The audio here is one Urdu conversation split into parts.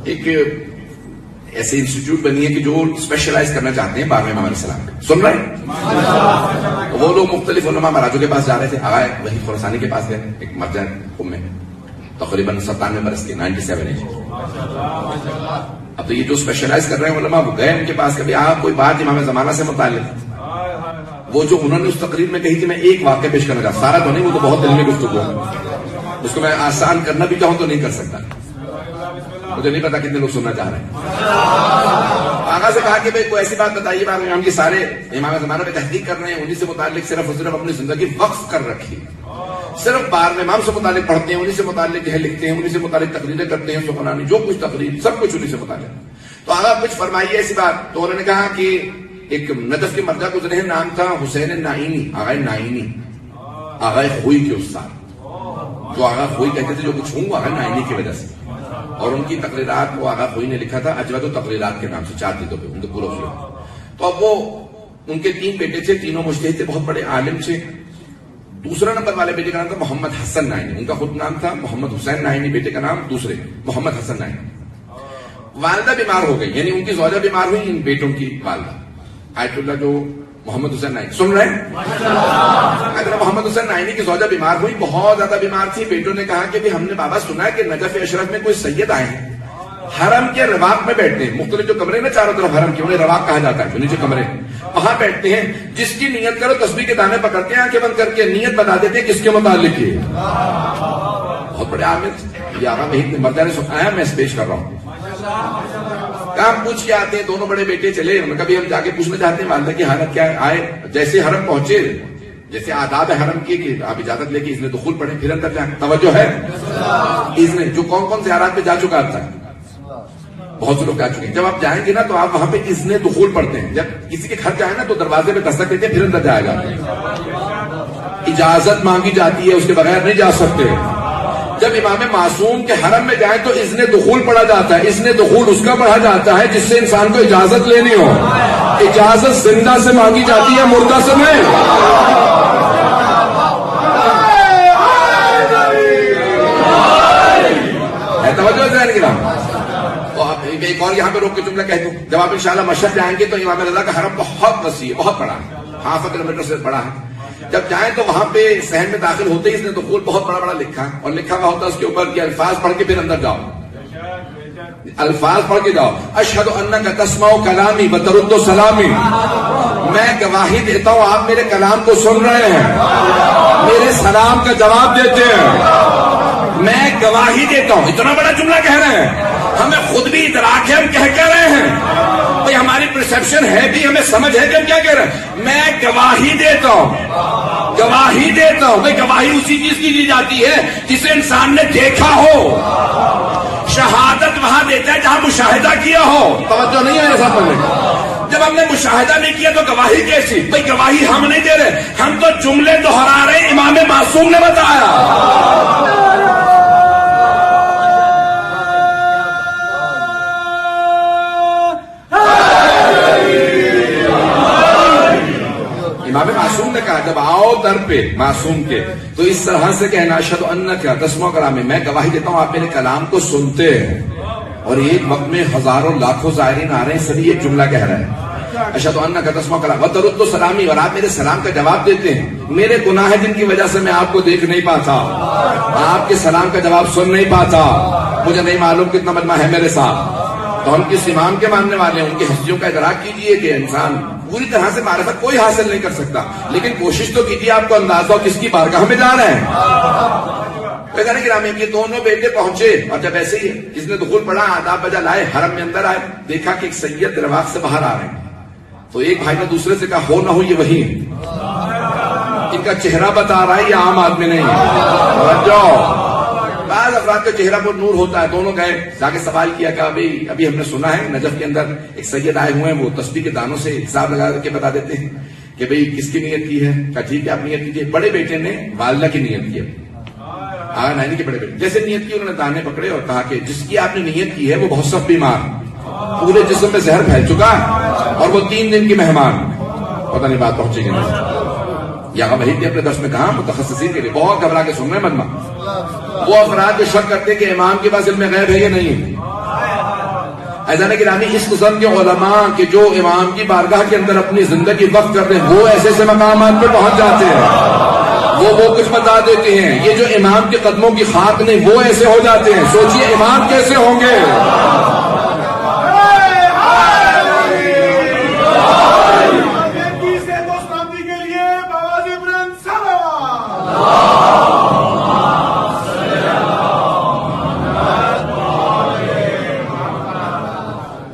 ایک ایسے انسٹیٹیوٹ بنی ہے کہ جو اسپیشلائز کرنا چاہتے ہیں 12ویں امام علیہ السلام پہ. سن رہے ہیں؟ وہ لوگ مختلف علماء مراجو کے پاس جا رہے تھے. آگاہ وہی خراسانی کے پاس گئے, ایک مرجع قوم میں, تقریباً 97 برس کے, 97 ایج. اب تو یہ جو اسپیشلائز کر رہے ہیں علماء, وہ گئے ان کے پاس, کبھی آپ کوئی بات امام زمانہ سے متعلق, وہ جو انہوں نے اس تقریر میں کہی تھی, میں ایک واقعہ پیش کرنا چاہتا, سارا تو نہیں, وہ تو بہت علمی گفتگو ہے, اس کو میں آسان کرنا بھی چاہوں تو نہیں کر سکتا, مجھے نہیں پتا کتنے لوگ سننا چاہ رہے ہیں. آغا سے کہا کہ بھائی کوئی ایسی بات بتائیے, ہم یہ سارے امام زمانہ پہ تحقیق کر رہے ہیں, انہیں سے متعلق صرف اور صرف اپنی زندگی وقف کر رکھی, صرف 12ویں امام سے متعلق پڑھتے ہیں, انہیں سے متعلق جو ہے لکھتے ہیں, انہیں سے متعلق تقریریں کرتے ہیں, سخنرانی جو کچھ تقریر سب کچھ انہیں سے متعلق. تو آغا کچھ فرمائیے ایسی بات. تو انہوں نے کہا کہ ایک نجف کے مرجع گزرے ہیں, نام تھا حسین نائینی, آغا نائینی, آغا خوئی کے استاد, جو آغا خوئی کہتے تھے جو کچھ ہوں وہ آغا نائینی کی وجہ سے. اور ان کی تقریرات کو آغا خوئی نے لکھا تھا اجود التقریرات کے نام سے, 4 جلدوں پہ ان کے پورا شعر. تو اب وہ ان کے 3 بیٹے تھے, تینوں مجتہد تھے, بہت بڑے عالم تھے. دوسرا نمبر والے بیٹے کا نام تھا محمد حسن نائینی, ان کا خود نام تھا محمد حسین نائینی, بیٹے کا نام دوسرے محمد حسن نائینی. والدہ بیمار ہو گئی, یعنی ان کی زوجہ بیمار ہوئی, ان بیٹوں کی والدہ آیت اللہ جو محمد حسین نائینی, سن رہے ہیں, محمد حسین نائینی کی زوجہ بیمار ہوئی, بہت زیادہ بیمار تھی. بیٹوں نے کہا کہ ہم نے بابا سنا ہے کہ نجف اشرف میں کوئی سید آئے ہیں, حرم کے رواق میں بیٹھتے ہیں, مختلف جو کمرے نا چاروں طرف حرم کے, انہیں رواق کہا جاتا ہے, جو نیچے کمرے, وہاں بیٹھتے ہیں. جس کی نیت کرو تسبیح کے دانے پکڑتے ہیں, آنکھیں بند کر کے نیت بتا دیتے ہیں کس کے متعلق ہے. بہت بڑے عامل, یہ آقا وحید مرجع نے سنایا, میں اس پیش کر رہا ہوں. کام پوچھ کے آتے ہیں, دونوں بڑے بیٹے چلے, کبھی ہم جا کے پوچھنا چاہتے ہیں والدہ کی حالت کیا ہے. آئے, جیسے حرم پہنچے, جیسے آداب ہے حرم کی کہ آپ اجازت لے کے اس نے دخول پڑھیں پھر اندر جائیں, توجہ ہے اس نے, جو کون کون زیارات پہ جا چکا تھا, بہت سے لوگ جا چکے ہیں. جب آپ جائیں گے نا تو آپ وہاں پہ اس نے دخول پڑھتے ہیں. جب کسی کے گھر جائیں نا تو دروازے پہ دستک دیتے ہیں, پھر اندر جایا جاتا ہے, اجازت مانگی جاتی ہے, اس کے بغیر نہیں جا سکتے. جب امام معصوم کے حرم میں جائیں تو اس نے دخول پڑھا جاتا ہے. اس نے دخول اس کا پڑھا جاتا ہے جس سے انسان کو اجازت لینی ہو. اجازت زندہ سے مانگی جاتی ہے, مردہ سے نہیں. توجہ ذہن کی رام. تو آپ ایک اور یہاں پہ روک کے جملہ کہہ دوں, جب آپ انشاءاللہ مشہد جائیں گے تو امام رضا کا حرم بہت وسیع ہے, بہت بڑا ہے, 0.5 کلومیٹر سے بڑا ہے. جب جائیں تو وہاں پہ صحن میں داخل ہوتے ہی اس نے دخول بہت بڑا بڑا لکھا, اور لکھا ہوا ہوتا ہے اس کے اوپر کہ الفاظ پڑھ کے پھر اندر جاؤ, الفاظ پڑھ کے جاؤ. اشہد انک تسمع کلامی وترد سلامی, میں گواہی دیتا ہوں آپ میرے کلام کو سن رہے ہیں, میرے سلام کا جواب دیتے ہیں, میں گواہی دیتا ہوں. اتنا بڑا جملہ کہہ رہے ہیں, ہمیں خود بھی ادراک ہے ہم کہہ رہے ہیں, بھئی ہماری پرسپشن ہے بھی, ہمیں سمجھ ہے کہ ہم کیا کہہ رہے ہیں. میں گواہی دیتا ہوں, گواہی دیتا ہوں. بھئی گواہی اسی چیز کی دی جاتی ہے جسے انسان نے دیکھا ہو. شہادت وہاں دیتا ہے جہاں مشاہدہ کیا ہو. توجہ نہیں ہے ایسا پڑھنے. جب ہم نے مشاہدہ نہیں کیا تو گواہی کیسی؟ بھئی گواہی ہم نہیں دے رہے, ہم تو جملے دہرا رہے, امام معصوم نے بتایا. امام معصوم نے کہا جب آؤ در پہ معصوم کے تو اس طرح سے کہنا, اشہد انک تسمع کلامی, میں گواہی دیتا ہوں آپ میرے کلام کو سنتے ہیں. اور ایک وقت میں ہزاروں لاکھوں زائرین آ رہے ہیں, سبھی ایک جملہ کہہ رہے ہیں, اشہد انک تسمع کلامی وترد سلامی, اور آپ میرے سلام کا جواب دیتے ہیں. میرے گناہ ہے جن کی وجہ سے میں آپ کو دیکھ نہیں پاتا, آپ کے سلام کا جواب سن نہیں پاتا, مجھے نہیں معلوم کتنا مجمع ہے میرے ساتھ. تو ہم کس امام کے ماننے والے ہیں, ان کی ہستیوں کا ادراک کیجئے کہ انسان پوری طرح سے معرفت کوئی حاصل نہیں کر سکتا, لیکن کوشش تو کیجیے آپ کو اندازہ ہو کس کی بارگاہ میں جا رہے ہیں. گرامی کے دونوں بیٹے پہنچے, اور جب ایسے ہی جس نے دخول پڑھا, آداب بجا لائے, حرم میں اندر آئے, دیکھا کہ ایک سید رواق سے باہر آ رہے ہیں. تو ایک بھائی نے دوسرے سے کہا, ہو نہ ہو یہ وہی ہے, ان کا چہرہ بتا رہا ہے, یہ عام آدمی نہیں ہے. بعض افراد کا چہرہ پر نور ہوتا ہے. دونوں گئے, جا کے سوال کیا کہ ابھی ہم نے سنا ہے نجف کے اندر ایک سید آئے ہوئے ہیں, وہ تسبیح کے دانوں سے حساب لگا کے بتا دیتے ہیں کہ بھئی کس کی نیت کی ہے. کہا ٹھیک ہے آپ نیت کیجیے. بڑے بیٹے نے والدہ کی نیت کی, آغا نائینی کے بڑے بیٹے جیسے نیت کی, انہوں نے دانے پکڑے اور کہا کہ جس کی آپ نے نیت کی ہے وہ بہت سخت بیمار, پورے جسم میں زہر پھیل چکا ہے, اور وہ 3 دن کی مہمان. پتہ نہیں بات پہنچے گی نہیں. یہاں وحید نے اپنے درس میں کہا متخصصین کے لیے بہت گھبرا کے سن رہے مجمع, وہ افراد جو شک کرتے کہ امام کے پاس علم غیب ہے یا نہیں, ایسا گرامی اس قسم کے علماء کہ جو امام کی بارگاہ کے اندر اپنی زندگی وقف کرتے ہیں وہ ایسے ایسے مقامات پہ پہنچ جاتے ہیں، وہ کچھ بتا دیتے ہیں. یہ جو امام کے قدموں کی خاک نہیں وہ ایسے ہو جاتے ہیں. سوچئے امام کیسے ہوں گے.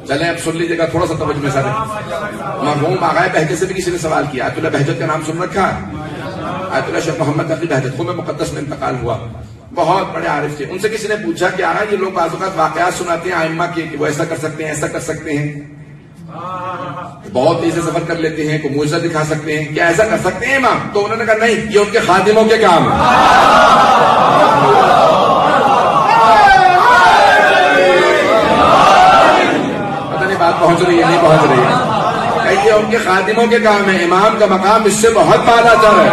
چلیں اب سن لیجیے گا تھوڑا سا توجہ میں سارے. مرحوم آغائے بہجت سے بھی کسی نے سوال کیا. آیت اللہ بہجت کا نام سن رکھا ہے؟ آیت اللہ شیخ محمد تقی بہجت خود مقدس میں انتقال ہوا، بہت بڑے عارف تھے. ان سے کسی نے پوچھا کہ آغا یہ لوگ بعض اوقات واقعات سناتے ہیں ائمہ کے کہ وہ ایسا کر سکتے ہیں ایسا کر سکتے ہیں، بہت تیزی سے سفر کر لیتے ہیں، کوئی معجزہ دکھا سکتے ہیں، کیا ایسا کر سکتے ہیں امام؟ تو انہوں نے کہا نہیں، یہ ان کے خادموں کے کام ہے. بات پہنچ رہی ہے نہیں پہنچ رہی ہے؟ یہ ان کے خادموں کے کام ہے. امام کا مقام اس سے بہت بالا تر ہے.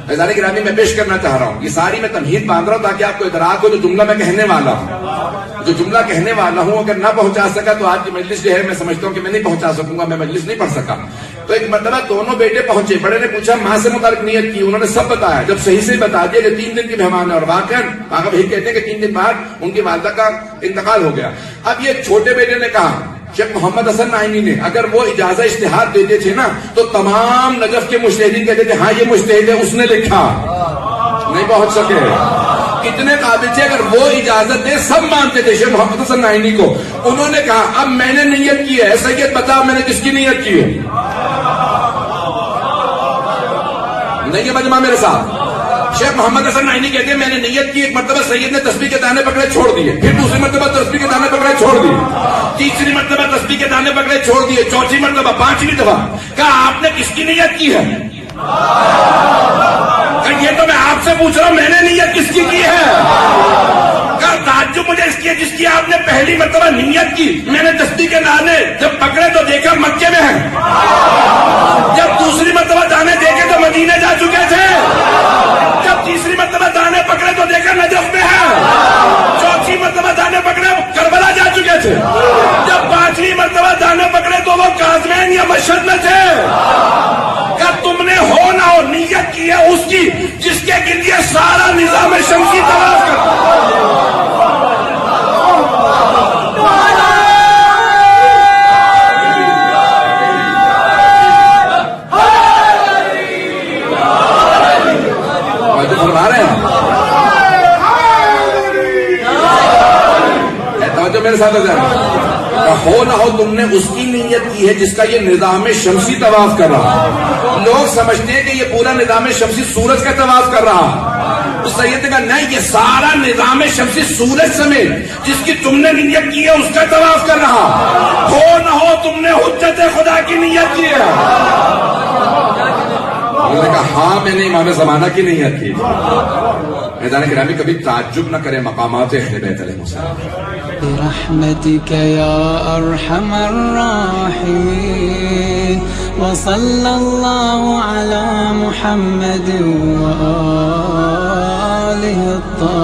عزیزان گرامی میں پیش کرنا چاہ رہا ہوں، یہ ساری میں تمہید باندھ رہا ہوں تاکہ آپ کو ادراک ہو جو جملہ میں کہنے والا ہوں. جو جملہ کہنے والا ہوں اگر نہ پہنچا سکا تو آج کی مجلس جو ہے میں سمجھتا ہوں کہ میں نہیں پہنچا سکوں گا، میں مجلس نہیں پڑھ سکا. تو ایک مرتبہ دونوں بیٹے پہنچے، بڑے نے پوچھا ماں سے متعلق نیت کی، انہوں نے سب بتایا. جب صحیح سے بتا دیا کہ 3 دن کی مہمان ہے، اور واقعا آقا بھائی کہتے ہیں کہ 3 دن بعد ان کی والدہ کا انتقال ہو گیا. اب یہ چھوٹے بیٹے نے کہا شیخ محمد حسن نعیمی نے اگر وہ اجازت اشتہار دیتے تھے نا تو تمام نجف کے مجتہدین کہتے تھے ہاں یہ مجتہد ہے اس نے لکھا. نہیں پہنچ سکے. کتنے قابل تھے اگر وہ اجازت دے سب مانتے تھے شیخ محمد حسن نعیمی کو. انہوں نے کہا اب میں نے نیت کی ہے، سید بتا میں نے کس کی نیت کی ہے؟ نہیں ہے مجمع میرے ساتھ. شیخ محمد حسن نعیمی کہتے ہیں میں نے نیت کی. ایک مرتبہ سید نے تسبیح کے دانے پکڑے چھوڑ دیے، پھر دوسری مرتبہ تسبیح کے دانے پکڑے چھوڑ دیے، تیسری مرتبہ تسبیح کے دانے پکڑے چھوڑ دیے، چوتھی مرتبہ، پانچویں دفعہ کہا آپ نے کس کی نیت کی ہے؟ یہ تو میں آپ سے پوچھ رہا ہوں میں نے نیت کس کی ہے؟ تعجب مجھے اس کی ہے جس کی آپ نے پہلی مرتبہ نیت کی. میں نے تسبیح کے دانے جب پکڑے تو دیکھا مکے میں ہیں، جب دوسری مرتبہ دانے دیکھے تو مدینے جا چکے تھے، جب تیسری مرتبہ دانے پکڑے تو دیکھا نجف میں ہیں، چوتھی مرتبہ دانے پکڑے کربلا جا چکے تھے، جب پانچویں مرتبہ دانے پکڑے تو وہ کاظمین یا مشہد میں تھے. تم نے ہو نہ ہو نیت کی ہے اس کی جس کے لیے سارا نظام شمسی طواف کرتا. فرما رہے ہیں توجہ میرے ساتھ ہو نہ ہو تم نے اس کی نیت کی ہے جس کا یہ نظام شمسی طواف کر رہا. لوگ سمجھتے ہیں کہ یہ پورا نظام شمسی سورج کا طواف کر رہا. تو سید نے کہا نہیں، یہ سارا نظام شمسی سورج سمیت جس کی تم نے نیت کی ہے اس کا طواف کر رہا. ہو نہ ہو تم نے حجت خدا کی نیت کی ہے. انہوں نے کہا ہاں میں نے امام زمانہ کی نیت کی. میدان گرامی کبھی تعجب نہ کرے مقامات اہل بیت علیہ السلام. برحمتك يا أرحم الراحمين وصلى الله على محمد وآله الطاهرين.